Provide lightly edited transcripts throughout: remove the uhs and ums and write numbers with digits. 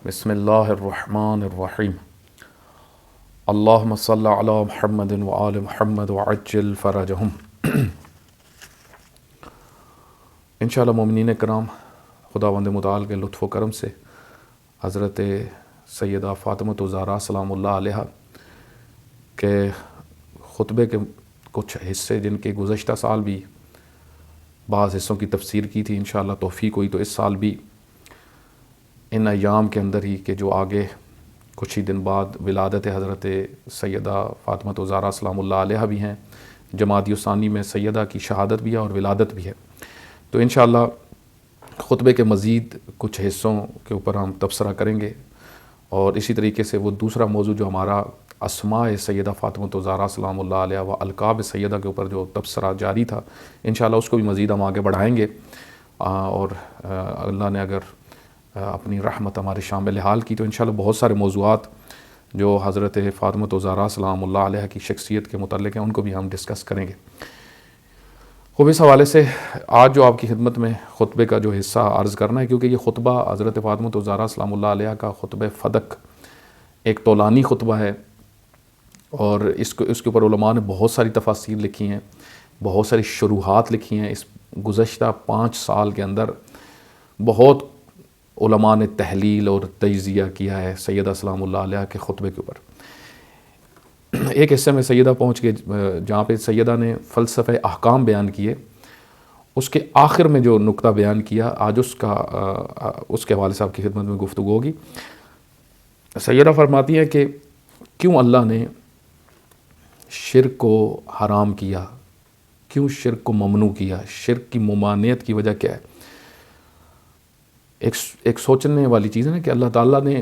بسم اللہ الرحمن الرحیم اللہم صلی علی محمد وآل محمد وعجل فرجہم۔ انشاءاللہ مومنین کرام، خداوند متعال کے لطف و کرم سے حضرت سیدہ فاطمہ الزہراء سلام اللہ علیہا کے خطبے کے کچھ حصے جن کے گزشتہ سال بھی بعض حصوں کی تفسیر کی تھی، انشاءاللہ توفیق ہوئی تو اس سال بھی ان ایام کے اندر ہی کہ جو آگے کچھ ہی دن بعد ولادت حضرت سیدہ فاطمہ الزہراء سلام اللہ علیہا بھی ہیں، جمادی الثانی میں سیدہ کی شہادت بھی ہے اور ولادت بھی ہے، تو انشاءاللہ خطبے کے مزید کچھ حصوں کے اوپر ہم تبصرہ کریں گے، اور اسی طریقے سے وہ دوسرا موضوع جو ہمارا اسماء سیدہ فاطمہ الزہراء سلام اللہ علیہا و القاب سیدہ کے اوپر جو تبصرہ جاری تھا، انشاءاللہ اس کو بھی مزید ہم آگے بڑھائیں گے، اور اللہ نے اگر اپنی رحمت ہمارے شامل حال کی تو انشاءاللہ بہت سارے موضوعات جو حضرت فاطمہ الزہراء سلام اللہ علیہا کی شخصیت کے متعلق ہیں ان کو بھی ہم ڈسکس کریں گے۔ خوب اس حوالے سے آج جو آپ کی خدمت میں خطبے کا جو حصہ عرض کرنا ہے، کیونکہ یہ خطبہ حضرت فاطمہ الزہراء سلام اللہ علیہا کا خطبہ فدق ایک طولانی خطبہ ہے، اور اس کے اوپر علماء نے بہت ساری تفاسیر لکھی ہیں، بہت ساری شروحات لکھی ہیں۔ اس گزشتہ 5 سال کے اندر بہت علماء نے تحلیل اور تجزیہ کیا ہے سیدہ سلام اللہ علیہا کے خطبے کے اوپر۔ ایک حصے میں سیدہ پہنچ کے جہاں پہ سیدہ نے فلسفہ احکام بیان کیے، اس کے آخر میں جو نقطہ بیان کیا آج اس کے حوالے سے آپ کی خدمت میں گفتگو ہوگی۔ سیدہ فرماتی ہے کہ کیوں اللہ نے شرک کو حرام کیا، کیوں شرک کو ممنوع کیا، شرک کی ممانعت کی وجہ کیا ہے۔ ایک سوچنے والی چیز ہے نا کہ اللہ تعالیٰ نے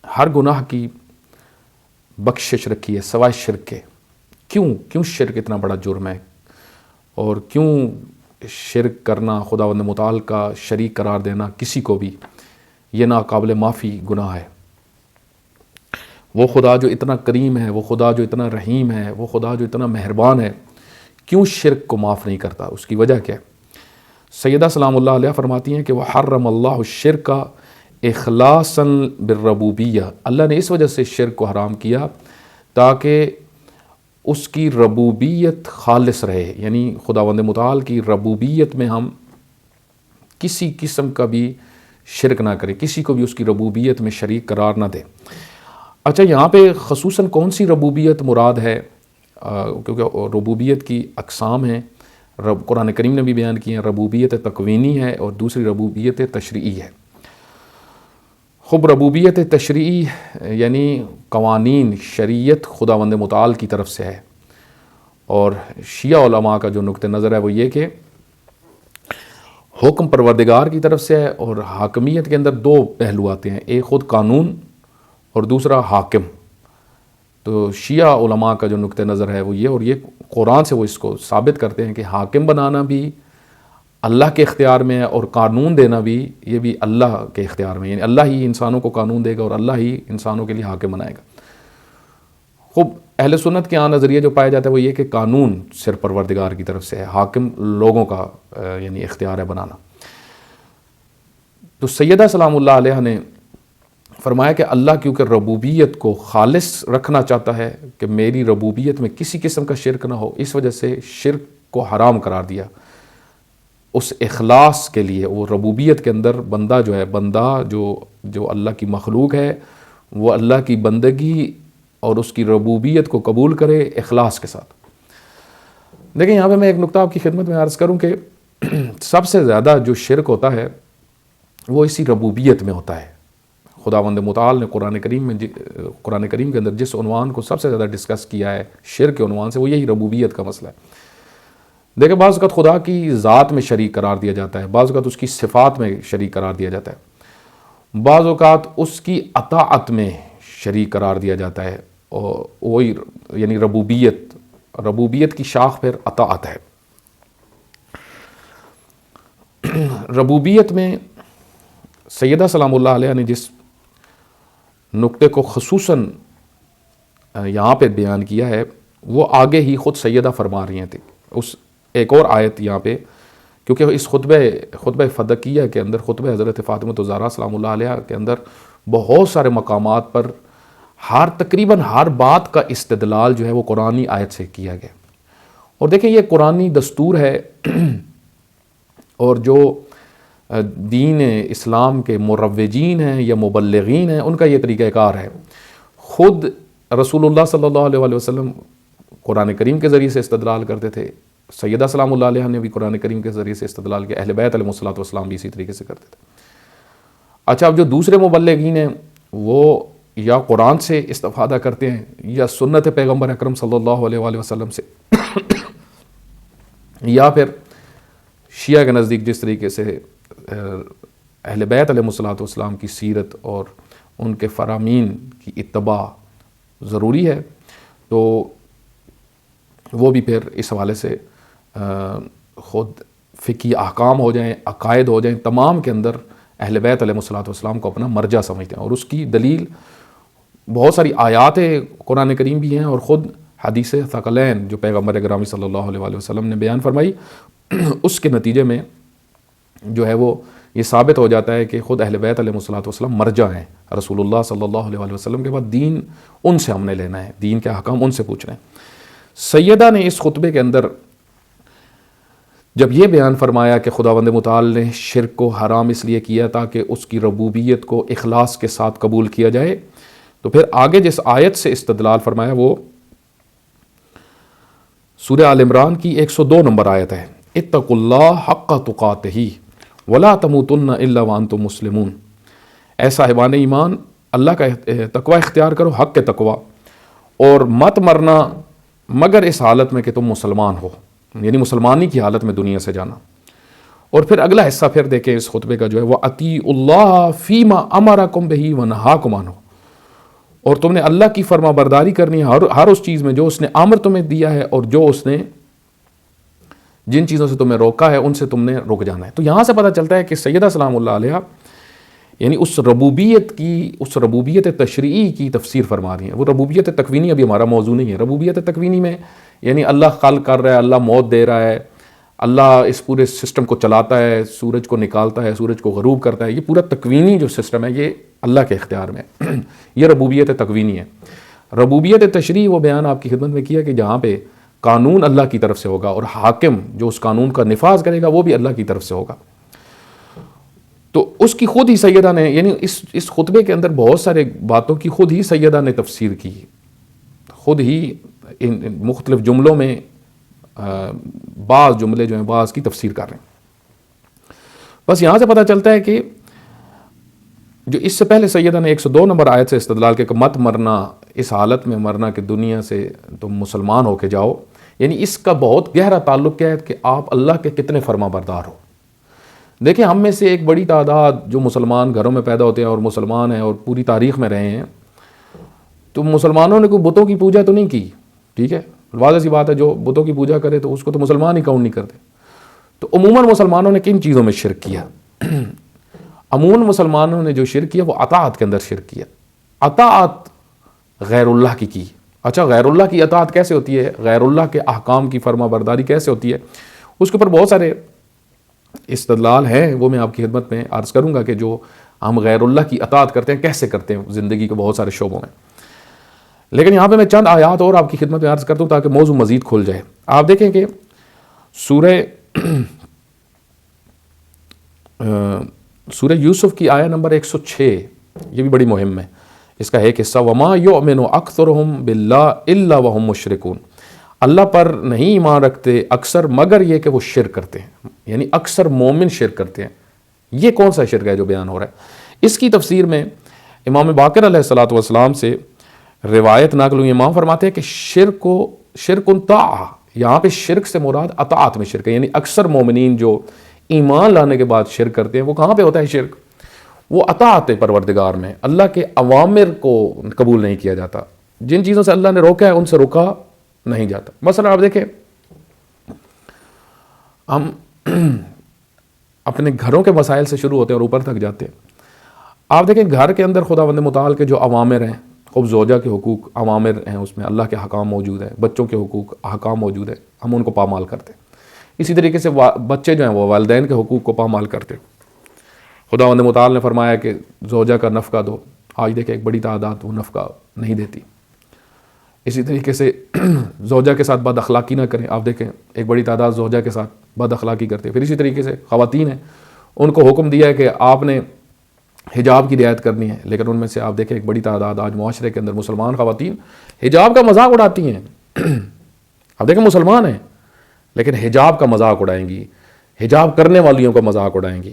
ہر گناہ کی بخشش رکھی ہے سوائے شرک کے۔ کیوں شرک اتنا بڑا جرم ہے، اور کیوں شرک کرنا، خداوند متعال کا شریک قرار دینا کسی کو بھی، یہ ناقابل معافی گناہ ہے۔ وہ خدا جو اتنا کریم ہے، وہ خدا جو اتنا رحیم ہے، وہ خدا جو اتنا مہربان ہے، کیوں شرک کو معاف نہیں کرتا، اس کی وجہ کیا ہے۔ سیدہ سلام اللہ علیہ فرماتی ہیں کہ وحرم اللہ الشرک اخلاصا بالربوبیہ، اللہ نے اس وجہ سے شرک کو حرام کیا تاکہ اس کی ربوبیت خالص رہے، یعنی خداوند متعال کی ربوبیت میں ہم کسی قسم کا بھی شرک نہ کریں، کسی کو بھی اس کی ربوبیت میں شریک قرار نہ دیں۔ اچھا، یہاں پہ خصوصاً کون سی ربوبیت مراد ہے، کیونکہ ربوبیت کی اقسام ہیں، قرآن کریم نے بھی بیان کی ہیں، ربوبیت تکوینی ہے اور دوسری ربوبیت تشریعی ہے۔ خب ربوبیت تشریعی یعنی قوانین، شریعت خداوند متعال کی طرف سے ہے، اور شیعہ علماء کا جو نقطہ نظر ہے وہ یہ کہ حکم پروردگار کی طرف سے ہے، اور حاکمیت کے اندر 2 پہلو آتے ہیں، ایک خود قانون اور دوسرا حاکم۔ تو شیعہ علماء کا جو نقطہ نظر ہے وہ یہ، اور یہ قرآن سے وہ اس کو ثابت کرتے ہیں کہ حاکم بنانا بھی اللہ کے اختیار میں ہے، اور قانون دینا بھی یہ بھی اللہ کے اختیار میں ہے، یعنی اللہ ہی انسانوں کو قانون دے گا اور اللہ ہی انسانوں کے لیے حاکم بنائے گا۔ خوب اہل سنت کے نظریہ جو پایا جاتا ہے وہ یہ کہ قانون صرف پروردگار کی طرف سے ہے، حاکم لوگوں کا یعنی اختیار ہے بنانا۔ تو سیدہ سلام اللہ علیہ نے فرمایا کہ اللہ کیونکہ ربوبیت کو خالص رکھنا چاہتا ہے کہ میری ربوبیت میں کسی قسم کا شرک نہ ہو، اس وجہ سے شرک کو حرام قرار دیا۔ اس اخلاص کے لیے، وہ ربوبیت کے اندر بندہ جو اللہ کی مخلوق ہے، وہ اللہ کی بندگی اور اس کی ربوبیت کو قبول کرے اخلاص کے ساتھ۔ لیکن یہاں پہ میں ایک نقطہ آپ کی خدمت میں عرض کروں کہ سب سے زیادہ جو شرک ہوتا ہے وہ اسی ربوبیت میں ہوتا ہے۔ خداوند متعال نے قرآن کریم کے اندر جس عنوان کو سب سے زیادہ ڈسکس کیا ہے شرک کے عنوان سے، وہ یہی ربوبیت کا مسئلہ ہے۔ دیکھیں، بعض اوقات خدا کی ذات میں شریک قرار دیا جاتا ہے، بعض اوقات اس کی صفات میں شریک قرار دیا جاتا ہے، بعض اوقات اس کی اطاعت میں شریک قرار دیا جاتا ہے، اور وہی یعنی ربوبیت کی شاخ پھر اطاعت ہے۔ ربوبیت میں سیدہ سلام اللہ علیہ نے جس نقطے کو خصوصاً یہاں پہ بیان کیا ہے وہ آگے ہی خود سیدہ فرما رہی ہیں۔ اس ایک اور آیت یہاں پہ کیونکہ اس خطبہ فدقیہ کے اندر، خطبہ حضرت فاطمہ الزہرا سلام اللہ علیہ کے اندر بہت سارے مقامات پر تقریباً ہر بات کا استدلال جو ہے وہ قرآنی آیت سے کیا گیا. اور دیکھیں یہ قرآنی دستور ہے، اور جو دین اسلام کے مروجین ہیں یا مبلغین ہیں ان کا یہ طریقہ کار ہے. خود رسول اللہ صلی اللہ علیہ وسلم قرآن کریم کے ذریعے سے استدلال کرتے تھے، سیدہ سلام اللہ علیہ نے بھی قرآن کریم کے ذریعے سے استدلال کیا، اہل بیت علیہ الصلوۃ والسلام بھی اسی طریقے سے کرتے تھے. اچھا، اب جو دوسرے مبلغین ہیں وہ یا قرآن سے استفادہ کرتے ہیں یا سنت پیغمبر اکرم صلی اللہ علیہ وآلہ وسلم سے، یا پھر شیعہ کے نزدیک جس طریقے سے اہل بیت علیہ الصلوۃ والسلام کی سیرت اور ان کے فرامین کی اتباع ضروری ہے، تو وہ بھی پھر اس حوالے سے خود فقہی احکام ہو جائیں، عقائد ہو جائیں، تمام کے اندر اہل بیت علیہ الصلوۃ والسلام کو اپنا مرجع سمجھتے ہیں. اور اس کی دلیل بہت ساری آیات قرآن کریم بھی ہیں، اور خود حدیث ثقلین جو پیغمبر گرامی صلی اللہ علیہ وآلہ وسلم نے بیان فرمائی، اس کے نتیجے میں جو ہے وہ یہ ثابت ہو جاتا ہے کہ خود اہل بیت علیہ الصلوۃ والسلام مرجع ہیں رسول اللہ صلی اللہ علیہ وآلہ وسلم کے بعد. دین ان سے ہم نے لینا ہے، دین کے احکام ان سے پوچھنا ہے. سیدہ نے اس خطبے کے اندر جب یہ بیان فرمایا کہ خداوند متعال نے شرک کو حرام اس لیے کیا تاکہ اس کی ربوبیت کو اخلاص کے ساتھ قبول کیا جائے، تو پھر آگے جس آیت سے استدلال فرمایا وہ سورہ آل عمران کی 102 نمبر آیت ہے، اتقوا اللہ حق تقاتہ ولا تموتن الا وانتم مسلمون. اے صاحبان ایمان، اللہ کا تقوی اختیار کرو، حق کے تقوی، اور مت مرنا مگر اس حالت میں کہ تم مسلمان ہو، یعنی مسلمانی کی حالت میں دنیا سے جانا. اور پھر اگلا حصہ پھر دیکھیں اس خطبے کا جو ہے وہ اطیعوا اللہ فیما امرکم بہ ونہاکم عنہ، اور تم نے اللہ کی فرما برداری کرنی ہے ہر اس چیز میں جو اس نے امر تمہیں دیا ہے، اور جو اس نے جن چیزوں سے تمہیں روکا ہے ان سے تم نے رک جانا ہے. تو یہاں سے پتہ چلتا ہے کہ سیدہ سلام اللہ علیہ یعنی اس ربوبیت تشریعی کی تفسیر فرما رہی ہیں. وہ ربوبیت تکوینی ابھی ہمارا موضوع نہیں ہے. ربوبیت تکوینی میں یعنی اللہ خلق کر رہا ہے، اللہ موت دے رہا ہے، اللہ اس پورے سسٹم کو چلاتا ہے، سورج کو نکالتا ہے، سورج کو غروب کرتا ہے، یہ پورا تکوینی جو سسٹم ہے یہ اللہ کے اختیار میں یہ ربوبیت تکوینی ہے. ربوبیت تشریعی وہ بیان آپ کی خدمت میں کیا کہ جہاں پہ قانون اللہ کی طرف سے ہوگا اور حاکم جو اس قانون کا نفاذ کرے گا وہ بھی اللہ کی طرف سے ہوگا. تو اس کی خود ہی سیدہ نے یعنی اس خطبے کے اندر بہت سارے باتوں کی خود ہی سیدہ نے تفسیر کی، خود ہی ان مختلف جملوں میں بعض جملے جو ہیں بعض کی تفسیر کر رہے ہیں. بس یہاں سے پتہ چلتا ہے کہ جو اس سے پہلے سیدہ نے 102 نمبر آیت سے استدلال کہ مت مرنا اس حالت میں مرنا کہ دنیا سے تم مسلمان ہو کے جاؤ، یعنی اس کا بہت گہرا تعلق کیا ہے کہ آپ اللہ کے کتنے فرما بردار ہو. دیکھیں ہم میں سے ایک بڑی تعداد جو مسلمان گھروں میں پیدا ہوتے ہیں اور مسلمان ہیں اور پوری تاریخ میں رہے ہیں، تو مسلمانوں نے کوئی بتوں کی پوجا تو نہیں کی، ٹھیک ہے، واضح سی بات ہے، جو بتوں کی پوجا کرے تو اس کو تو مسلمان ہی کاؤنٹ نہیں کرتے. تو عموماً مسلمانوں نے کن چیزوں میں شرک کیا؟ عموماً مسلمانوں نے جو شرک کیا وہ اطاعت کے اندر شرک کیا، اطاعت غیر اللہ کی. اچھا، غیر اللہ کی اطاعت کیسے ہوتی ہے، غیر اللہ کے احکام کی فرما برداری کیسے ہوتی ہے، اس کے اوپر بہت سارے استدلال ہیں، وہ میں آپ کی خدمت میں عرض کروں گا کہ جو ہم غیر اللہ کی اطاعت کرتے ہیں کیسے کرتے ہیں زندگی کے بہت سارے شعبوں میں. لیکن یہاں پہ میں چند آیات اور آپ کی خدمت میں عرض کرتا ہوں تاکہ موضوع مزید کھل جائے. آپ دیکھیں کہ سورہ یوسف کی آیہ نمبر 106 یہ بھی بڑی مہم ہے. اس کا ایک حصہ وَمَا يُؤْمِنُ أَكْثَرُهُمْ بِاللَّهِ إِلَّا وَهُمْ مُشْرِكُونَ، اللہ پر نہیں ایمان رکھتے اکثر مگر یہ کہ وہ شرک کرتے ہیں، یعنی اکثر مومن شرک کرتے ہیں. یہ کون سا شرک ہے جو بیان ہو رہا ہے؟ اس کی تفسیر میں امام باقر علیہ الصلوۃ والسلام سے روایت نقل ہوئی، امام فرماتے ہیں کہ شرک طاعہ، یہاں پہ شرک سے مراد اطاعت میں شرک ہے، یعنی اکثر مومنین جو ایمان لانے کے بعد شرک کرتے ہیں وہ کہاں پہ ہوتا ہے شرک؟ وہ اطاعت پروردگار میں، اللہ کے اوامر کو قبول نہیں کیا جاتا، جن چیزوں سے اللہ نے روکا ہے ان سے روکا نہیں جاتا. مثلا آپ دیکھیں ہم اپنے گھروں کے مسائل سے شروع ہوتے ہیں اور اوپر تک جاتے ہیں. آپ دیکھیں گھر کے اندر خداوند متعال کے جو اوامر ہیں، خوب زوجہ کے حقوق عوامر ہیں، اس میں اللہ کے احکام موجود ہیں، بچوں کے حقوق احکام موجود ہیں، ہم ان کو پامال کرتے ہیں. اسی طریقے سے بچے جو ہیں وہ والدین کے حقوق کو پامال کرتے. خداوند متعال نے فرمایا کہ زوجہ کا نفقہ دو. آج دیکھیں ایک بڑی تعداد وہ نفقہ نہیں دیتی. اسی طریقے سے زوجہ کے ساتھ بد اخلاقی نہ کریں. آپ دیکھیں ایک بڑی تعداد زوجہ کے ساتھ بد اخلاقی کرتے ہیں. پھر اسی طریقے سے خواتین ہیں, ان کو حکم دیا ہے کہ آپ نے حجاب کی رعایت کرنی ہے, لیکن ان میں سے آپ دیکھیں ایک بڑی تعداد آج معاشرے کے اندر مسلمان خواتین حجاب کا مذاق اڑاتی ہیں. آپ دیکھیں مسلمان ہیں لیکن حجاب کا مذاق اڑائیں گی, حجاب کرنے والیوں کا مذاق اڑائیں گی.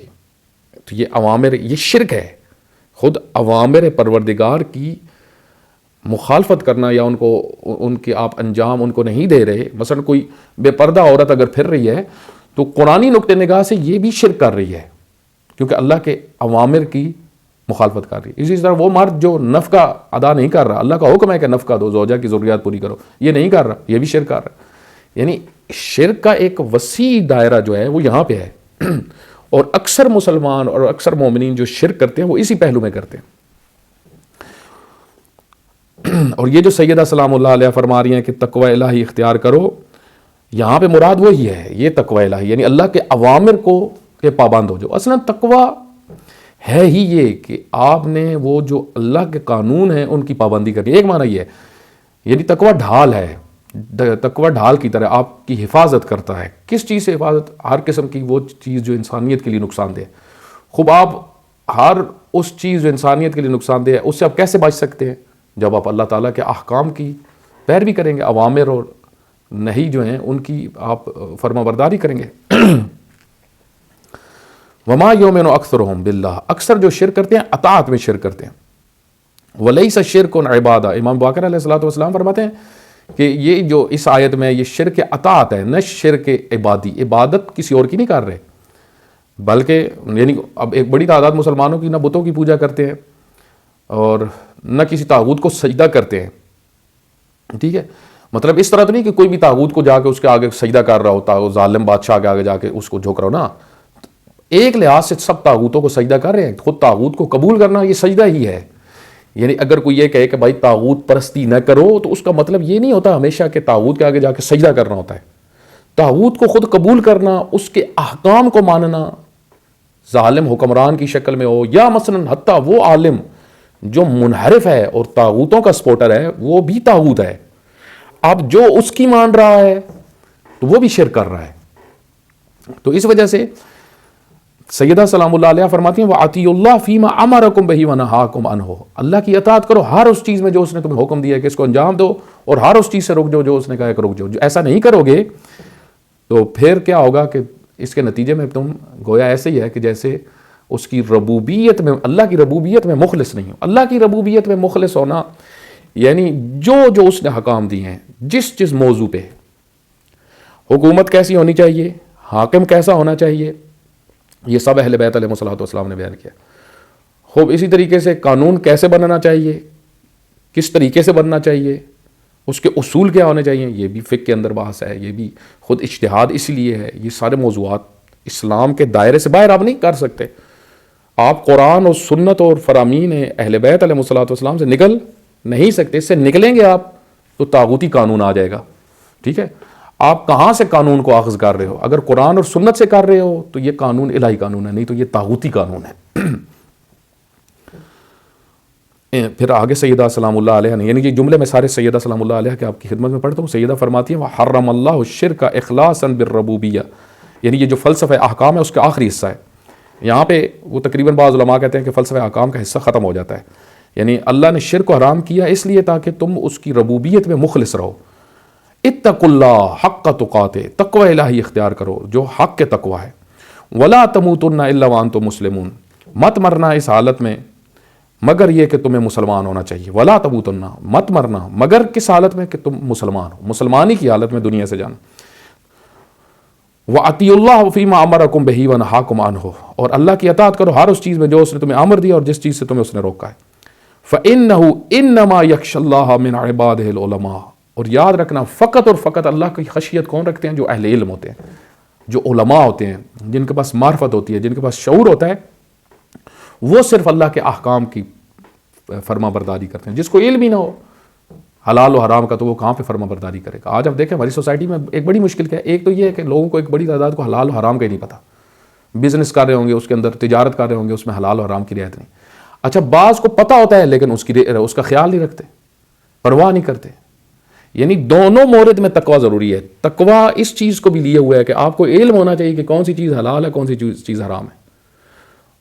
تو یہ اوامر, یہ شرک ہے. خود اوامر پروردگار کی مخالفت کرنا یا ان کے آپ انجام ان کو نہیں دے رہے. مثلا کوئی بے پردہ عورت اگر پھر رہی ہے تو قرآنی نقطہ نگاہ سے یہ بھی شرک کر رہی ہے, کیونکہ اللہ کے اوامر کی مخالفت کر رہی ہے. اسی طرح وہ مرد جو نفقہ ادا نہیں کر رہا, اللہ کا حکم ہے کہ نفقہ دو, زوجہ کی ضروریات پوری کرو, یہ نہیں کر رہا, یہ بھی شرک کر رہا ہے. یعنی شرک کا ایک وسیع دائرہ جو ہے وہ یہاں پہ ہے. اور اکثر مسلمان اور اکثر مومنین جو شرک کرتے ہیں وہ اسی پہلو میں کرتے ہیں. اور یہ جو سیدہ سلام اللہ علیہ فرما رہی ہیں کہ تقوی الہی اختیار کرو, یہاں پہ مراد وہی ہے, یہ تقوی الہی یعنی اللہ کے اوامر کو کے پابند ہو جاؤ. اصلا تقوی ہے ہی یہ کہ آپ نے وہ جو اللہ کے قانون ہیں ان کی پابندی کرنی. ایک معنی یہ ہے, یعنی تقوی ڈھال ہے, تقوی ڈھال کی طرح آپ کی حفاظت کرتا ہے. کس چیز سے حفاظت؟ ہر قسم کی وہ چیز جو انسانیت کے لیے نقصان دہ. خوب آپ ہر اس چیز جو انسانیت کے لیے نقصان دہ ہے اس سے آپ کیسے بچ سکتے ہیں؟ جب آپ اللہ تعالیٰ کے احکام کی پیروی کریں گے, اوامر اور نہی جو ہیں ان کی آپ فرما برداری کریں گے. وما یؤمن اکثرهم باللہ, اکثر جو شرک کرتے ہیں اطاعت میں شرک کرتے ہیں. ولیس شرک عبادہ, امام باقر علیہ الصلوۃ والسلام فرماتے ہیں کہ یہ جو اس آیت میں یہ شرک اطاعت ہے, نہ شرک عبادی, عبادت کسی اور کی نہیں کر رہے, بلکہ یعنی اب ایک بڑی تعداد مسلمانوں کی نہ بتوں کی پوجا کرتے ہیں اور نہ کسی طاغوت کو سجدہ کرتے ہیں. ٹھیک ہے, مطلب اس طرح تو نہیں کہ کوئی بھی طاغوت کو جا کے اس کے آگے سجدہ کر رہا ہوتا, ظالم بادشاہ کے آگے جا کے اس کو جھک رہا ہو نا. ایک لحاظ سے سب طاغوتوں کو سجدہ کر رہے ہیں. خود طاغوت کو قبول کرنا یہ سجدہ ہی ہے. یعنی اگر کوئی یہ کہے کہ بھائی طاغوت پرستی نہ کرو تو اس کا مطلب یہ نہیں ہوتا ہمیشہ کہ طاغوت کے آگے جا کے سجدہ کرنا ہوتا ہے. طاغوت کو خود قبول کرنا, اس کے احکام کو ماننا, ظالم حکمران کی شکل میں ہو یا مثلا حتیٰ وہ عالم جو منحرف ہے اور طاغوتوں کا سپورٹر ہے وہ بھی طاغوت ہے. اب جو اس کی مان رہا ہے تو وہ بھی شرک کر رہا ہے. تو اس وجہ سے سیدہ سلام اللہ علیہ فرماتی ہیں وَأَطِيعُوا اللَّهَ فِيمَا أَمَرَكُمْ بِهِ وَنَهَاكُمْ عَنْهُ, اللہ کی اطاعت کرو ہر اس چیز میں جو اس نے تمہیں حکم دیا ہے کہ اس کو انجام دو, اور ہر اس چیز سے رک جاؤ جو اس نے کہا ہے کہ رک جاؤ. جو ایسا نہیں کرو گے تو پھر کیا ہوگا کہ اس کے نتیجے میں تم گویا ایسے ہی ہے کہ جیسے اس کی ربوبیت میں, اللہ کی ربوبیت میں مخلص نہیں ہو. اللہ کی ربوبیت میں مخلص ہونا یعنی جو اس نے حکام دیے ہیں, جس موضوع پہ, حکومت کیسی ہونی چاہیے, حاکم کیسا ہونا چاہیے, یہ سب اہل بیت علیہ الصلوۃ والسلام نے بیان کیا. خوب اسی طریقے سے قانون کیسے بننا چاہیے, کس طریقے سے بننا چاہیے, اس کے اصول کیا ہونے چاہیے, یہ بھی فقہ کے اندر بحث ہے. یہ بھی خود اجتہاد اس لیے ہے. یہ سارے موضوعات اسلام کے دائرے سے باہر آپ نہیں کر سکتے. آپ قرآن اور سنت اور فرامین اہل بیت علیہ الصلوۃ والسلام سے نکل نہیں سکتے. اس سے نکلیں گے آپ تو طاغوتی قانون آ جائے گا. ٹھیک ہے, آپ کہاں سے قانون کو اخذ کر رہے ہو؟ اگر قرآن اور سنت سے کر رہے ہو تو یہ قانون الہی قانون ہے, نہیں تو یہ طاغوتی قانون ہے. پھر آگے سیدہ سلام اللہ علیہ نے, یعنی یہ جملے میں سارے سیدہ سلام اللہ علیہ کے آپ کی خدمت میں پڑھتا ہوں. سیدہ فرماتی ہیں وحرم اللہ الشرک اخلاصا بالربوبیہ, یعنی یہ جو فلسفہ احکام ہے اس کا آخری حصہ ہے. یہاں پہ وہ تقریباً بعض علماء کہتے ہیں کہ فلسفہ احکام کا حصہ ختم ہو جاتا ہے. یعنی اللہ نے شرک کو حرام کیا اس لیے تاکہ تم اس کی ربوبیت میں مخلص رہو. اتقوا اللہ حق تقاتے, تقوی الہی اختیار کرو جو حق کے تقوی ہے. ولا تموتن الا وانتم مسلمون, مت مرنا اس حالت میں مگر یہ کہ تمہیں مسلمان ہونا چاہیے. ولا تموتن, مت مرنا مگر کس حالت میں کہ تم مسلمان ہو, مسلمانی کی حالت میں دنیا سے جانا. وَأَطِيعُوا اللَّهَ فِيمَا أَمَرَكُمْ بِهِ وَنَهَاكُمْ عَنْهُ, اور اللہ کی اطاعت کرو ہر اس چیز میں جو اس نے تمہیں امر دیا اور جس چیز سے تمہیں اس نے روکا ہے. فَإِنَّهُ إِنَّمَا يَخْشَى اللَّهَ مِنْ عِبَادِهِ الْعُلَمَاء, اور یاد رکھنا فقط اور فقط اللہ کی خشیت کون رکھتے ہیں؟ جو اہل علم ہوتے ہیں, جو علماء ہوتے ہیں, جن کے پاس معرفت ہوتی ہے, جن کے پاس شعور ہوتا ہے, وہ صرف اللہ کے احکام کی فرما برداری کرتے ہیں. جس کو علم ہی نہ ہو حلال و حرام کا تو وہ کہاں پہ فرما برداری کرے گا. آج آپ دیکھیں ہماری سوسائٹی میں ایک بڑی مشکل کیا ہے. ایک تو یہ ہے کہ لوگوں کو ایک بڑی تعداد کو حلال و حرام کا ہی نہیں پتہ. بزنس کر رہے ہوں گے, اس کے اندر تجارت کر رہے ہوں گے, اس میں حلال و حرام کی رعایت نہیں. اچھا بعض کو پتہ ہوتا ہے لیکن اس کا خیال نہیں رکھتے, پرواہ نہیں کرتے. یعنی دونوں مورد میں تقوی ضروری ہے. تقوی اس چیز کو بھی لیے ہوا ہے کہ آپ کو علم ہونا چاہیے کہ کون سی چیز حلال ہے, کون سی چیز حرام ہے.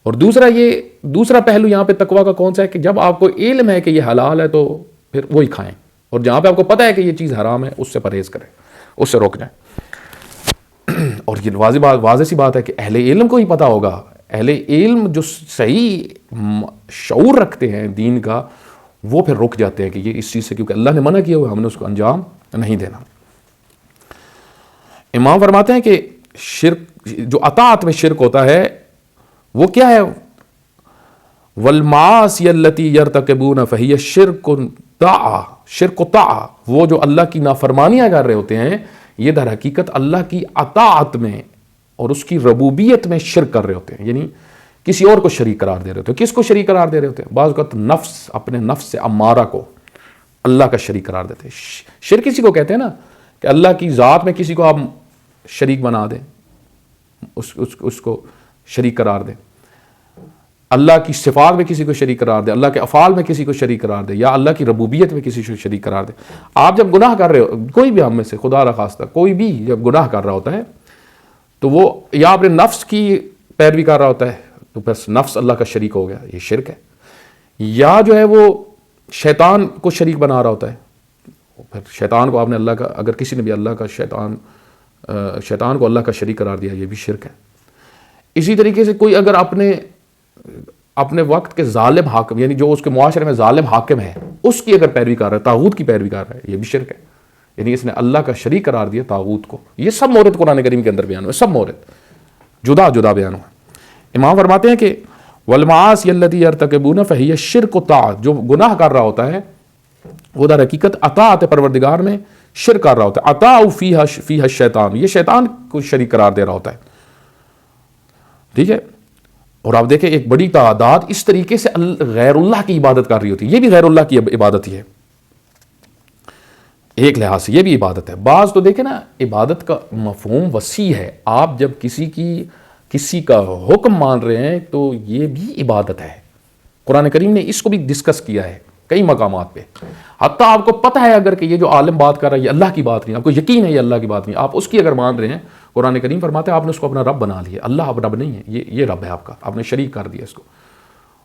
اور دوسرا پہلو یہاں پہ تقوی کا کون سا ہے کہ جب آپ کو علم ہے کہ یہ حلال ہے تو پھر وہی کھائیں, اور جہاں پہ آپ کو پتہ ہے کہ یہ چیز حرام ہے اس سے پرہیز کریں, اس سے روک جائیں. اور یہ واضح سی بات ہے کہ اہل علم کو ہی پتہ ہوگا. اہل علم جو صحیح شعور رکھتے ہیں دین کا, وہ پھر رک جاتے ہیں کہ یہ اس چیز سے, کیونکہ اللہ نے منع کیا ہوا, ہم نے اس کو انجام نہیں دینا. امام فرماتے ہیں کہ شرک, جو اطاعت میں شرک ہوتا ہے وہ کیا ہے؟ والمعاصی التی یرتکبون فہی شرک طاعہ. شرک طاعہ, وہ جو اللہ کی نافرمانیاں کر رہے ہوتے ہیں یہ در حقیقت اللہ کی اطاعت میں اور اس کی ربوبیت میں شرک کر رہے ہوتے ہیں. یعنی کسی اور کو شریک قرار دے رہے ہوتے ہیں. کس کو شریک قرار دے رہے ہوتے ہیں؟ بعض اوقات نفس, اپنے نفس سے امارہ کو اللہ کا شریک قرار دیتے ہیں. شرک کسی کو کہتے ہیں نا کہ اللہ کی ذات میں کسی کو آپ شریک بنا دیں, اس کو شریک قرار دیں. اللہ کی صفات میں کسی کو شریک قرار دیں, اللہ کے افعال میں کسی کو شریک قرار دیں, یا اللہ کی ربوبیت میں کسی کو شریک قرار دیں. آپ جب گناہ کر رہے ہو, کوئی بھی ہم میں سے خدا را خواستہ کوئی بھی جب گناہ کر رہا ہوتا ہے تو وہ یا اپنے نفس کی پیروی کر رہا ہوتا ہے تو پھر نفس اللہ کا شریک ہو گیا, یہ شرک ہے. یا جو ہے وہ شیطان کو شریک بنا رہا ہوتا ہے, پھر شیطان کو آپ نے اللہ کا, اگر کسی نے بھی اللہ کا شیطان کو اللہ کا شریک قرار دیا, یہ بھی شرک ہے. اسی طریقے سے کوئی اگر اپنے وقت کے ظالم حاکم, یعنی جو اس کے معاشرے میں ظالم حاکم ہے, اس کی اگر پیروی کر رہا ہے, طاغوت کی پیروی کر رہا ہے, یہ بھی شرک ہے. یعنی اس نے اللہ کا شریک قرار دیا طاغوت کو. یہ سب مورد قرآن کریم کے اندر بیان ہوئے, سب مورد جدا جدا بیان ہوئے. امام فرماتے ہیں کہ والمعاصی التی یرتکبون فہی شرک طاعۃ, جو گناہ کر رہا ہوتا ہے وہ در حقیقت اطاعت پروردگار میں شرک کر رہا ہوتا ہے. اطاعوا فیہا الشیطان, یہ شیطان کو شریک قرار دے رہا ہوتا ہے. ٹھیک ہے. اور آپ دیکھیں ایک بڑی تعداد اس طریقے سے غیر اللہ کی عبادت کر رہی ہوتی ہے. یہ بھی غیر اللہ کی عبادت ہی ہے, ایک لحاظ سے یہ بھی عبادت ہے. بعض تو دیکھیں نا, عبادت کا مفہوم وسیع ہے. آپ جب کسی کا حکم مان رہے ہیں تو یہ بھی عبادت ہے. قرآن کریم نے اس کو بھی ڈسکس کیا ہے کئی مقامات پہ. حتیٰ آپ کو پتہ ہے اگر کہ یہ جو عالم بات کر رہا ہے یہ اللہ کی بات نہیں, آپ کو یقین ہے یہ اللہ کی بات نہیں, آپ اس کی اگر مان رہے ہیں, قرآن کریم فرماتے ہیں آپ نے اس کو اپنا رب بنا لیا. اللہ اب رب نہیں ہے, یہ رب ہے آپ کا, آپ نے شریک کر دیا اس کو.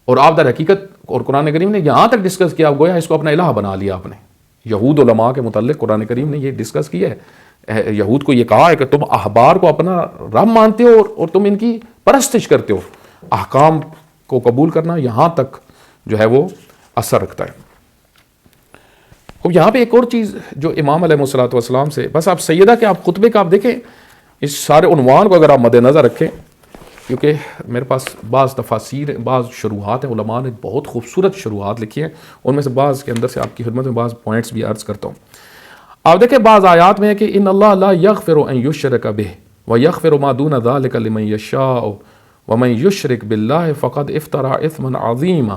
اور آپ در حقیقت, اور قرآن کریم نے یہاں تک ڈسکس کیا, گویا اس کو اپنا الہ بنا لیا آپ نے. یہود علماء کے متعلق قرآن کریم نے یہ ڈسکس کیا ہے. یہود کو یہ کہا ہے کہ تم احبار کو اپنا رب مانتے ہو اور تم ان کی پرستش کرتے ہو. احکام کو قبول کرنا یہاں تک جو ہے وہ اثر رکھتا ہے. اب یہاں پہ ایک اور چیز جو امام علیہ الصلوۃ والسلام سے, بس آپ سیدہ کے آپ خطبے کا آپ دیکھیں, اس سارے عنوان کو اگر آپ مد نظر رکھیں, کیونکہ میرے پاس بعض تفاسیر, بعض شروحات ہیں, علماء نے بہت خوبصورت شروحات لکھی ہیں, ان میں سے بعض کے اندر سے آپ کی خدمت میں بعض پوائنٹس بھی عرض کرتا ہوں. آپ دیکھیں بعض آیات میں ہے کہ ان اللہ لا یغفر ان یشرک بہ ویغفر ما دون ذلک لمن یشاء ومن یشرک باللہ فقد افترى اثما عظیما.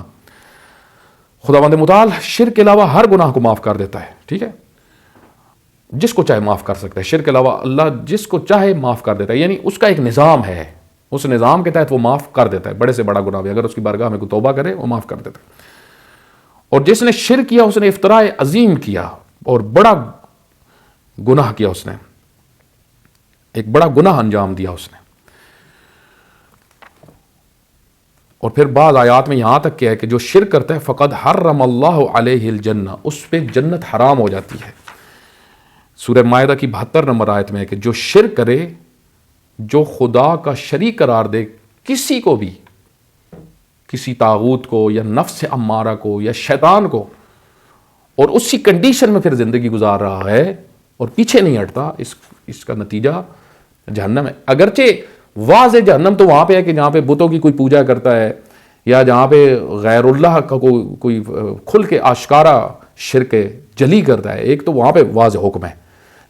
خداوند متعال شرک کے علاوہ ہر گناہ کو معاف کر دیتا ہے. ٹھیک ہے, جس کو چاہے معاف کر سکتا ہے. شرک کے علاوہ اللہ جس کو چاہے معاف کر دیتا ہے, یعنی اس کا ایک نظام ہے, اس نظام کے تحت وہ معاف کر دیتا ہے. بڑے سے بڑا گناہ بھی اگر اس کی بارگاہ میں کوئی توبہ کرے وہ معاف کر دیتا ہے. اور جس نے شرک کیا اس نے افتراء عظیم کیا اور بڑا گناہ کیا, اس نے ایک بڑا گناہ انجام دیا اس نے. اور پھر بعض آیات میں یہاں تک کیا ہے کہ جو شرک کرتا ہے فقد حرم اللہ علیہ الجنہ, اس پہ جنت حرام ہو جاتی ہے. سورہ مائدہ کی 72 نمبر آیت میں ہے کہ جو شرک کرے, جو خدا کا شریک قرار دے کسی کو بھی, کسی طاغوت کو یا نفس امارہ کو یا شیطان کو, اور اسی کنڈیشن میں پھر زندگی گزار رہا ہے اور پیچھے نہیں ہٹتا, اس کا نتیجہ جہنم ہے. اگرچہ واضح جہنم تو وہاں پہ ہے کہ جہاں پہ بتوں کی کوئی پوجا کرتا ہے یا جہاں پہ غیر اللہ کا کوئی کھل کے آشکارا شرک جلی کرتا ہے, ایک تو وہاں پہ واضح حکم ہے.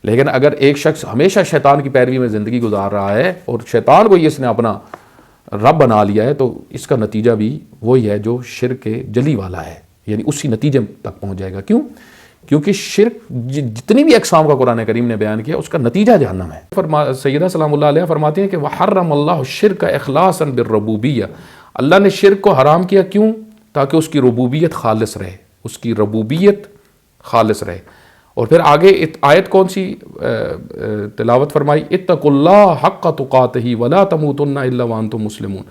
لیکن اگر ایک شخص ہمیشہ شیطان کی پیروی میں زندگی گزار رہا ہے اور شیطان کو ہی اس نے اپنا رب بنا لیا ہے, تو اس کا نتیجہ بھی وہی ہے جو شرک جلی والا ہے, یعنی اسی نتیجے تک پہنچ جائے گا. کیوں کیونکہ شرک جتنی بھی اقسام کا قرآن کریم نے بیان کیا اس کا نتیجہ جہنم ہے۔ سیدہ سلام اللہ علیہ فرماتی ہیں کہ وحرم اللہ الشرک اخلاصا بالربوبیہ، اللہ نے شرک کو حرام کیا، کیوں؟ تاکہ اس کی ربوبیت خالص رہے، اس کی ربوبیت خالص رہے۔ اور پھر آگے آیت کون سی تلاوت فرمائی؟ اتقوا اللہ حق تقاتہ ولا تموتن الا وانتم مسلمون،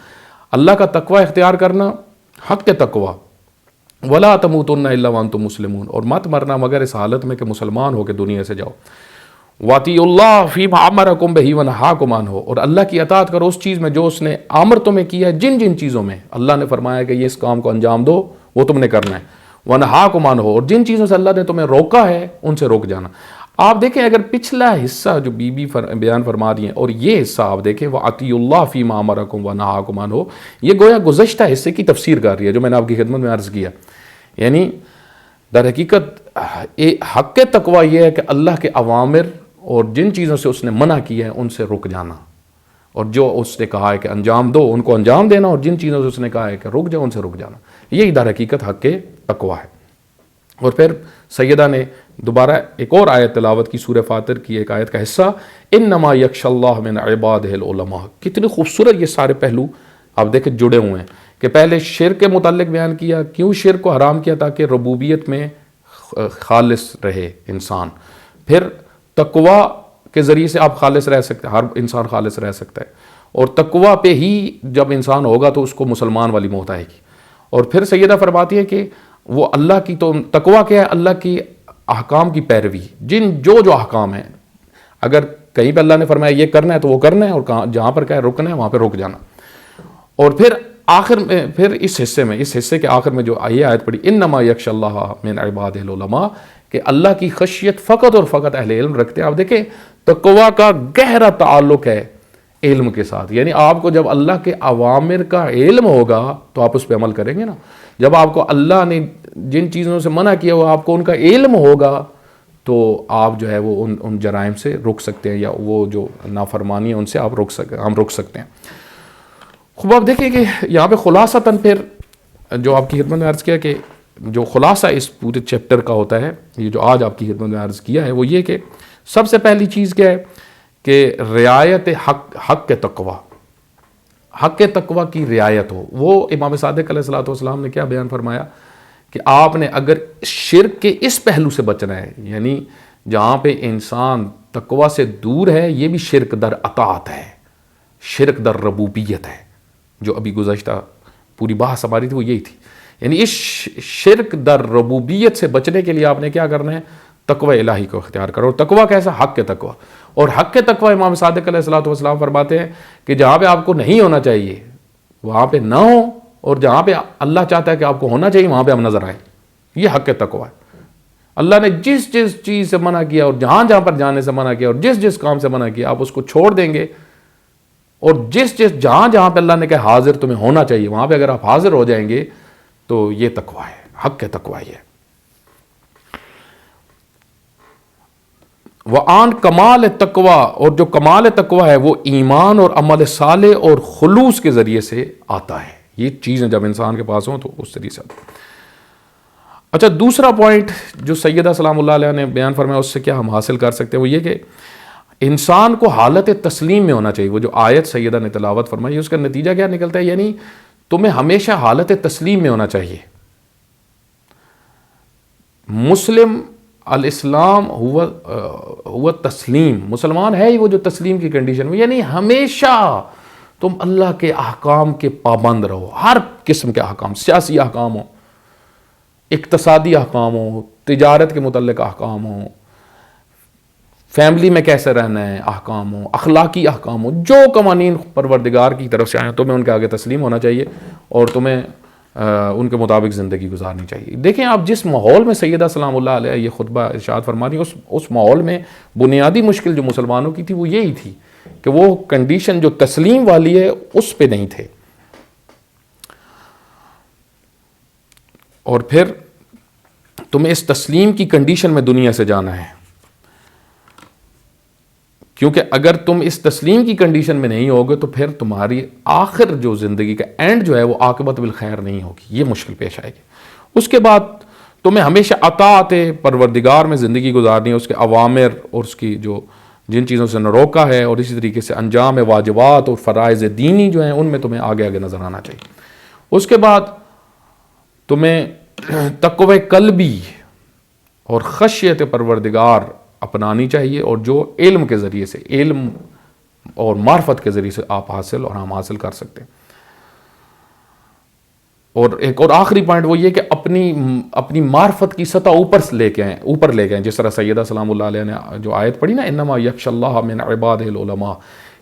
اللہ کا تقوی اختیار کرنا، حق کے تقوی، ولا تموتن الا وانتم مسلمون، اور مت مرنا مگر اس حالت میں کہ مسلمان ہو کے دنیا سے جاؤ۔ واطیعوا اللہ فیما امرکم بہ ونہاکم عنہ، اور اللہ کی اطاعت کرو اس چیز میں جو اس نے امر تمہیں کیا ہے، جن جن چیزوں میں اللہ نے فرمایا کہ یہ اس کام کو انجام دو وہ تم نے کرنا ہے، ونہاکم عنہ، اور جن چیزوں سے اللہ نے تمہیں روکا ہے ان سے رک جانا۔ آپ دیکھیں اگر پچھلا حصہ جو بی بی بیان فرما دی ہیں اور یہ حصہ آپ دیکھیں وَأَطِیعُوا اللَّهَ فِيمَا أَمَرَكُمْ وَنَهَاكُمْ عَنْهُ، یہ گویا گزشتہ حصے کی تفسیر کر رہی ہے جو میں نے آپ کی خدمت میں عرض کیا۔ یعنی در حقیقت حق تقوی یہ ہے کہ اللہ کے اوامر اور جن چیزوں سے اس نے منع کیا ہے ان سے رک جانا، اور جو اس نے کہا ہے کہ انجام دو ان کو انجام دینا، اور جن چیزوں سے اس نے کہا ہے کہ رک جاؤ ان سے رک جانا، یہی در حقیقت حق تقوی ہے۔ اور پھر سیدہ نے دوبارہ ایک اور آیت تلاوت کی، سورہ فاطر کی ایک آیت کا حصہ، انما یخشی اللہ من عبادہ العلماء۔ کتنی خوبصورت یہ سارے پہلو آپ دیکھیں جڑے ہوئے ہیں کہ پہلے شرک کے متعلق بیان کیا، کیوں شرک کو حرام کیا؟ تاکہ ربوبیت میں خالص رہے انسان، پھر تقوی کے ذریعے سے آپ خالص رہ سکتے، ہر انسان خالص رہ سکتا ہے، اور تقوی پہ ہی جب انسان ہوگا تو اس کو مسلمان والی موت آئے گی۔ اور پھر سیدہ فرماتی ہے کہ وہ اللہ کی، تو تقوی کیا ہے؟ اللہ کی احکام کی پیروی، جو احکام ہیں، اگر کہیں پہ اللہ نے فرمایا یہ کرنا ہے تو وہ کرنا ہے، اور جہاں پر کہا ہے رکنا ہے وہاں پہ رک جانا۔ اور پھر آخر میں، پھر اس حصے کے آخر میں جو یہ آیت پڑھی، انما یخشی اللہ من عبادہ العلماء، کہ اللہ کی خشیت فقط اور فقط اہل علم رکھتے ہیں۔ آپ دیکھیں تقوی کا گہرا تعلق ہے علم کے ساتھ، یعنی آپ کو جب اللہ کے اوامر کا علم ہوگا تو آپ اس پہ عمل کریں گے نا۔ جب آپ کو اللہ نے جن چیزوں سے منع کیا وہ آپ کو ان کا علم ہوگا تو آپ جو ہے وہ ان جرائم سے رک سکتے ہیں، یا وہ جو نافرمانی ہے ان سے آپ ہم رک سکتے ہیں۔ خوب آپ دیکھیں کہ یہاں پہ خلاصتاً پھر جو آپ کی خدمت میں عرض کیا کہ جو خلاصہ اس پورے چیپٹر کا ہوتا ہے، یہ جو آج آپ کی خدمت میں عرض کیا ہے، وہ یہ کہ سب سے پہلی چیز کیا ہے کہ رعایت حق کے تقوی، حق تقوی کی رعایت ہو۔ وہ امام صادق علیہ الصلوۃ والسلام نے کیا بیان فرمایا کہ آپ نے اگر شرک کے اس پہلو سے بچنا ہے، یعنی جہاں پہ انسان تقوی سے دور ہے، یہ بھی شرک در اطاعت ہے، شرک در ربوبیت ہے، جو ابھی گزشتہ پوری بحث ہماری تھی وہ یہی تھی۔ یعنی اس شرک در ربوبیت سے بچنے کے لیے آپ نے کیا کرنا ہے؟ تقوی الہی کو اختیار کرو۔ اور تقوی کیسا؟ حق کے تقوی۔ اور حق کے تقوی امام صادق علیہ الصلوۃ والسلام فرماتے ہیں کہ جہاں پہ آپ کو نہیں ہونا چاہیے وہاں پہ نہ ہو، اور جہاں پہ اللہ چاہتا ہے کہ آپ کو ہونا چاہیے وہاں پہ ہم نظر آئیں، یہ حق کے تقوی ہے۔ اللہ نے جس چیز سے منع کیا اور جہاں پر جانے سے منع کیا اور جس کام سے منع کیا آپ اس کو چھوڑ دیں گے، اور جہاں پہ اللہ نے کہا حاضر تمہیں ہونا چاہیے وہاں پہ اگر آپ حاضر ہو جائیں گے تو یہ تقوی ہے، حق کے تقوی ہے۔ وَآن کمال تقوی، اور جو کمال تقوی ہے وہ ایمان اور عمل صالح اور خلوص کے ذریعے سے آتا ہے۔ یہ چیزیں جب انسان کے پاس ہوں تو اس طریقے سے آتا ہے۔ اچھا، دوسرا پوائنٹ جو سیدہ سلام اللہ علیہ نے بیان فرمایا اس سے کیا ہم حاصل کر سکتے ہیں، وہ یہ کہ انسان کو حالت تسلیم میں ہونا چاہیے۔ وہ جو آیت سیدہ نے تلاوت فرمائی اس کا نتیجہ کیا نکلتا ہے؟ یعنی تمہیں ہمیشہ حالت تسلیم میں ہونا چاہیے۔ مسلم الاسلام ہوا تسلیم، مسلمان ہے ہی وہ جو تسلیم کی کنڈیشن میں، یعنی ہمیشہ تم اللہ کے احکام کے پابند رہو، ہر قسم کے احکام، سیاسی احکام ہو، اقتصادی احکام ہو، تجارت کے متعلق احکام ہو، فیملی میں کیسے رہنا ہے احکام ہو، اخلاقی احکام ہو، جو قوانین پروردگار کی طرف سے آئیں تمہیں ان کے آگے تسلیم ہونا چاہیے اور تمہیں ان کے مطابق زندگی گزارنی چاہیے۔ دیکھیں آپ جس ماحول میں سیدہ سلام اللہ علیہ یہ خطبہ ارشاد فرما رہی اس ماحول میں بنیادی مشکل جو مسلمانوں کی تھی وہ یہی تھی کہ وہ کنڈیشن جو تسلیم والی ہے اس پہ نہیں تھے۔ اور پھر تمہیں اس تسلیم کی کنڈیشن میں دنیا سے جانا ہے، کیونکہ اگر تم اس تسلیم کی کنڈیشن میں نہیں ہوگے تو پھر تمہاری آخر جو زندگی کا اینڈ جو ہے وہ عاقبت بالخیر نہیں ہوگی، یہ مشکل پیش آئے گی۔ اس کے بعد تمہیں ہمیشہ اطاعت پروردگار میں زندگی گزارنی ہے، اس کے اوامر اور اس کی جو جن چیزوں سے نہ روکا ہے، اور اسی طریقے سے انجام واجبات اور فرائض دینی جو ہیں ان میں تمہیں آگے آگے نظر آنا چاہیے۔ اس کے بعد تمہیں تقوی قلبی اور خشیت پروردگار اپنانی چاہیے، اور جو علم کے ذریعے سے، علم اور معرفت کے ذریعے سے آپ حاصل اور ہم حاصل کر سکتے ہیں۔ اور ایک اور آخری پوائنٹ وہ یہ کہ اپنی معرفت کی سطح اوپر لے گئے، جس طرح سیدہ سلام اللہ علیہ نے جو آیت پڑھی نا، انما یخشی اللہ من عبادہ العلماء،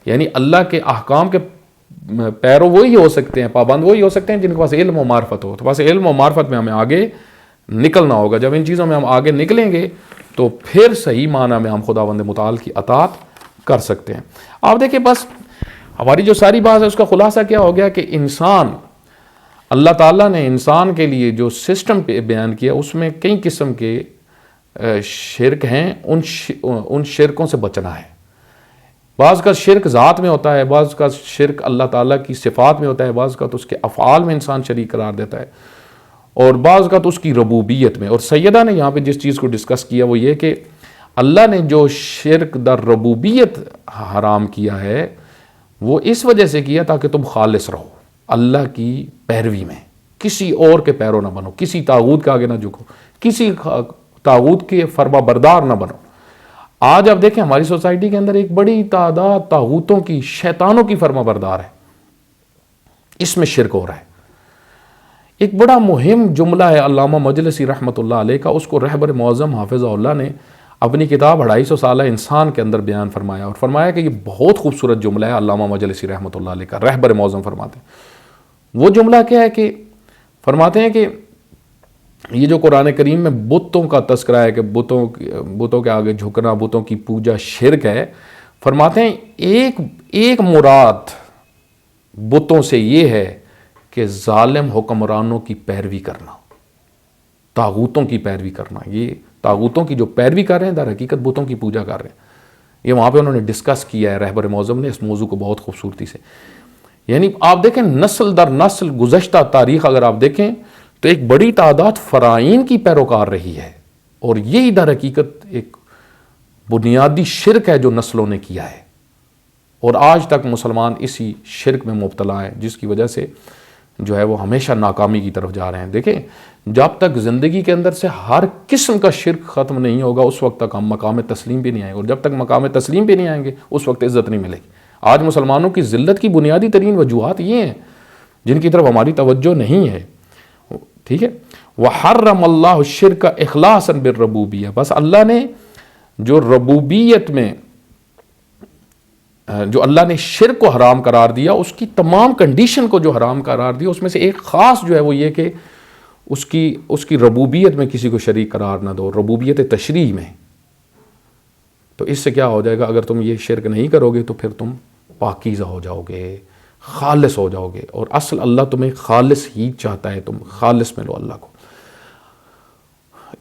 یعنی اللہ کے احکام کے پیرو وہی ہو سکتے ہیں، پابند وہی ہو سکتے ہیں جن کے پاس علم و معرفت ہو۔ تو بس علم و معرفت میں ہمیں آگے نکلنا ہوگا۔ جب ان چیزوں میں ہم آگے نکلیں گے تو پھر صحیح معنی میں ہم خداوند متعال کی اطاعت کر سکتے ہیں۔ آپ دیکھیں، بس ہماری جو ساری بات ہے اس کا خلاصہ کیا ہو گیا کہ انسان، اللہ تعالیٰ نے انسان کے لیے جو سسٹم پہ بیان کیا اس میں کئی قسم کے شرک ہیں، ان شرکوں سے بچنا ہے۔ بعض کا شرک ذات میں ہوتا ہے، بعض کا شرک اللہ تعالیٰ کی صفات میں ہوتا ہے، بعض کا تو اس کے افعال میں انسان شریک قرار دیتا ہے، اور بعض کا تو اس کی ربوبیت میں۔ اور سیدہ نے یہاں پہ جس چیز کو ڈسکس کیا وہ یہ کہ اللہ نے جو شرک در ربوبیت حرام کیا ہے وہ اس وجہ سے کیا تاکہ تم خالص رہو، اللہ کی پیروی میں، کسی اور کے پیرو نہ بنو، کسی طاغوت کے آگے نہ جھکو، کسی طاغوت کے فرما بردار نہ بنو۔ آج آپ دیکھیں ہماری سوسائٹی کے اندر ایک بڑی تعداد طاغوتوں کی، شیطانوں کی فرما بردار ہے، اس میں شرک ہو رہا ہے۔ ایک بڑا مہم جملہ ہے علامہ مجلسی رحمۃ اللہ علیہ کا، اس کو رہبر معظم حافظہ اللہ نے اپنی کتاب 250 سالہ انسان کے اندر بیان فرمایا، اور فرمایا کہ یہ بہت خوبصورت جملہ ہے۔ علامہ مجلسی رحمۃ اللہ علیہ کا رہبر معظم فرماتے ہیں، وہ جملہ کیا ہے کہ فرماتے ہیں کہ یہ جو قرآن کریم میں بتوں کا تذکرہ ہے کہ بتوں کے آگے جھکنا، بتوں کی پوجا شرک ہے، فرماتے ہیں ایک مراد بتوں سے یہ ہے کہ ظالم حکمرانوں کی پیروی کرنا، طاغوتوں کی پیروی کرنا۔ یہ طاغوتوں کی جو پیروی کر رہے ہیں در حقیقت بتوں کی پوجا کر رہے ہیں۔ یہ وہاں پہ انہوں نے ڈسکس کیا ہے، رہبر معظم نے اس موضوع کو بہت خوبصورتی سے۔ یعنی آپ دیکھیں نسل در نسل گزشتہ تاریخ اگر آپ دیکھیں تو ایک بڑی تعداد فرائین کی پیروکار رہی ہے، اور یہی در حقیقت ایک بنیادی شرک ہے جو نسلوں نے کیا ہے، اور آج تک مسلمان اسی شرک میں مبتلا ہے، جس کی وجہ سے جو ہے وہ ہمیشہ ناکامی کی طرف جا رہے ہیں۔ دیکھیں جب تک زندگی کے اندر سے ہر قسم کا شرک ختم نہیں ہوگا اس وقت تک ہم مقام تسلیم بھی نہیں آئیں گے، اور جب تک مقام تسلیم بھی نہیں آئیں گے اس وقت عزت نہیں ملے گی۔ آج مسلمانوں کی ذلت کی بنیادی ترین وجوہات یہ ہیں جن کی طرف ہماری توجہ نہیں ہے، ٹھیک ہے۔ وَحَرَّمَ اللَّهُ الشِّرْكَ إِخْلَاصًا بِالرُّبُوبِيَّةِ، بس اللہ نے جو ربوبیت میں جو اللہ نے شرک کو حرام قرار دیا، اس کی تمام کنڈیشن کو جو حرام قرار دیا، اس میں سے ایک خاص جو ہے وہ یہ کہ اس کی ربوبیت میں کسی کو شریک قرار نہ دو، ربوبیت تشریع میں۔ تو اس سے کیا ہو جائے گا، اگر تم یہ شرک نہیں کرو گے تو پھر تم پاکیزہ ہو جاؤ گے، خالص ہو جاؤ گے، اور اصل اللہ تمہیں خالص ہی چاہتا ہے، تم خالص ملو اللہ کو۔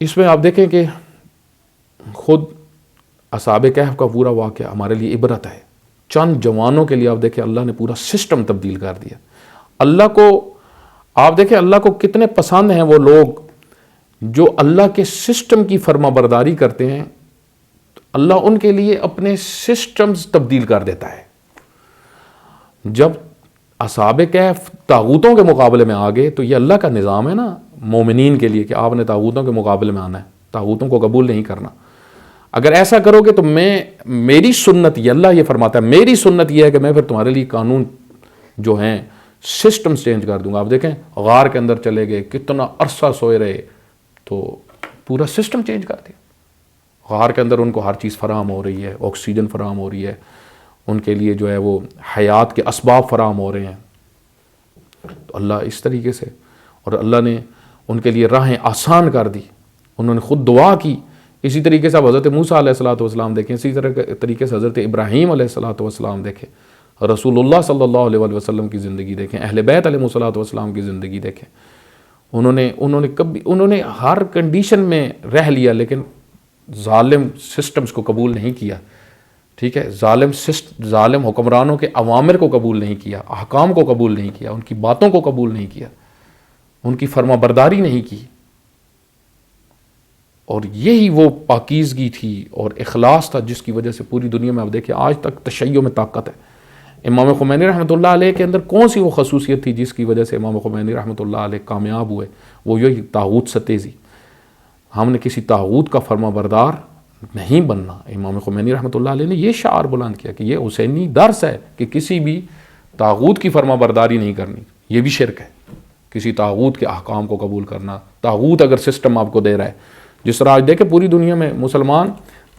اس میں آپ دیکھیں کہ خود اصحاب کہف کا پورا واقعہ ہمارے لیے عبرت ہے۔ چند جوانوں کے لیے آپ دیکھیں اللہ نے پورا سسٹم تبدیل کر دیا۔ اللہ کو آپ دیکھیں اللہ کو کتنے پسند ہیں وہ لوگ جو اللہ کے سسٹم کی فرما برداری کرتے ہیں، اللہ ان کے لیے اپنے سسٹمز تبدیل کر دیتا ہے۔ جب اصحاب کہف طاغوتوں کے مقابلے میں آگے تو یہ اللہ کا نظام ہے نا مومنین کے لیے کہ آپ نے طاغوتوں کے مقابلے میں آنا ہے، طاغوتوں کو قبول نہیں کرنا۔ اگر ایسا کرو گے تو میری سنت یہ، اللہ یہ فرماتا ہے میری سنت یہ ہے کہ میں پھر تمہارے لیے قانون جو ہیں سسٹم چینج کر دوں گا۔ آپ دیکھیں غار کے اندر چلے گئے، کتنا عرصہ سوئے رہے، تو پورا سسٹم چینج کر دیا۔ غار کے اندر ان کو ہر چیز فراہم ہو رہی ہے، آکسیجن فراہم ہو رہی ہے، ان کے لیے جو ہے وہ حیات کے اسباب فراہم ہو رہے ہیں۔ تو اللہ اس طریقے سے، اور اللہ نے ان کے لیے راہیں آسان کر دی، انہوں نے خود دعا کی۔ اسی طریقے سے حضرت موسیٰ علیہ السلام دیکھیں، اسی طریقے سے حضرت ابراہیم علیہ السلام دیکھیں، رسول اللہ صلی اللہ علیہ وسلم کی زندگی دیکھیں، اہل بیت علیہ السلام کی زندگی دیکھیں۔ انہوں نے ہر کنڈیشن میں رہ لیا، لیکن ظالم سسٹمز کو قبول نہیں کیا، ٹھیک ہے، ظالم حکمرانوں کے اوامر کو قبول نہیں کیا، احکام کو قبول نہیں کیا، ان کی باتوں کو قبول نہیں کیا، ان کی فرما برداری نہیں کی۔ اور یہی وہ پاکیزگی تھی اور اخلاص تھا جس کی وجہ سے پوری دنیا میں آپ دیکھیں آج تک تشیع میں طاقت ہے۔ امام خمینی رحمۃ اللہ علیہ کے اندر کون سی وہ خصوصیت تھی جس کی وجہ سے امام خمینی رحمۃ اللہ علیہ کامیاب ہوئے؟ وہ یہی طاغوت سے تیزی۔ ہم نے کسی طاغوت کا فرما بردار نہیں بننا۔ امام خمینی رحمۃ اللہ علیہ نے یہ شعار بلند کیا کہ یہ حسینی درس ہے کہ کسی بھی طاغوت کی فرما برداری نہیں کرنی، یہ بھی شرک ہے، کسی طاغوت کے احکام کو قبول کرنا۔ طاغوت اگر سسٹم آپ کو دے رہا ہے، جس طرح آج دیکھیں پوری دنیا میں مسلمان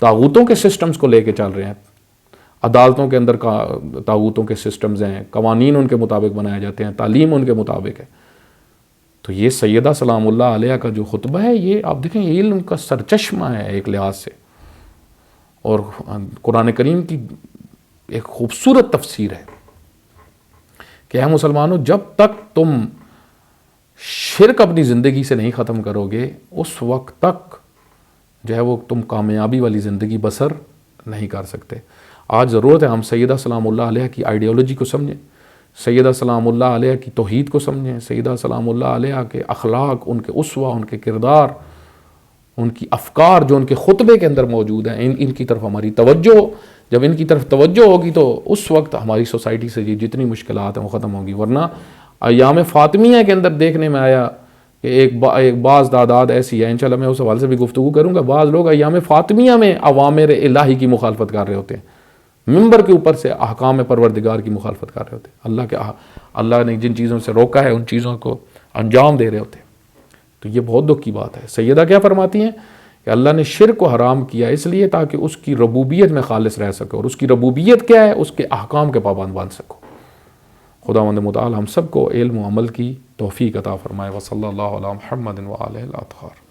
طاغوتوں کے سسٹمز کو لے کے چل رہے ہیں، عدالتوں کے اندر طاغوتوں کے سسٹمز ہیں، قوانین ان کے مطابق بنائے جاتے ہیں، تعلیم ان کے مطابق ہے۔ تو یہ سیدہ سلام اللہ علیہ کا جو خطبہ ہے، یہ آپ دیکھیں یہ علم کا سرچشمہ ہے ایک لحاظ سے، اور قرآن کریم کی ایک خوبصورت تفسیر ہے کہ اے مسلمانوں، جب تک تم شرک اپنی زندگی سے نہیں ختم کرو گے اس وقت تک جو ہے وہ تم کامیابی والی زندگی بسر نہیں کر سکتے۔ آج ضرورت ہے ہم سیدہ سلام اللہ علیہ کی آئیڈیالوجی کو سمجھیں، سیدہ سلام اللہ علیہ کی توحید کو سمجھیں، سیدہ سلام اللہ علیہ کے اخلاق، ان کے اسوہ، ان کے کردار، ان کی افکار جو ان کے خطبے کے اندر موجود ہیں، ان کی طرف ہماری توجہ، جب ان کی طرف توجہ ہوگی تو اس وقت ہماری سوسائٹی سے یہ جتنی مشکلات ہیں وہ ختم ہوگی۔ ورنہ ایام فاطمیہ کے اندر دیکھنے میں آیا کہ ایک بعض تعداد ایسی ہے، انشاءاللہ میں اس حوالے سے بھی گفتگو کروں گا، بعض لوگ ایام فاطمیہ میں اوامر الہی کی مخالفت کر رہے ہوتے ہیں، ممبر کے اوپر سے احکام پروردگار کی مخالفت کر رہے ہوتے ہیں، اللہ نے جن چیزوں سے روکا ہے ان چیزوں کو انجام دے رہے ہوتے ہیں۔ تو یہ بہت دکھ کی بات ہے۔ سیدہ کیا فرماتی ہیں کہ اللہ نے شرک کو حرام کیا اس لیے تاکہ اس کی ربوبیت میں خالص رہ سکو، اور اس کی ربوبیت کیا ہے؟ اس کے احکام کے پابند بن سکو۔ خداوند متعال ہم سب کو علم و عمل کی توفیق عطا فرمائے۔ وصلی اللہ علی محمد وآلہ الاطہار۔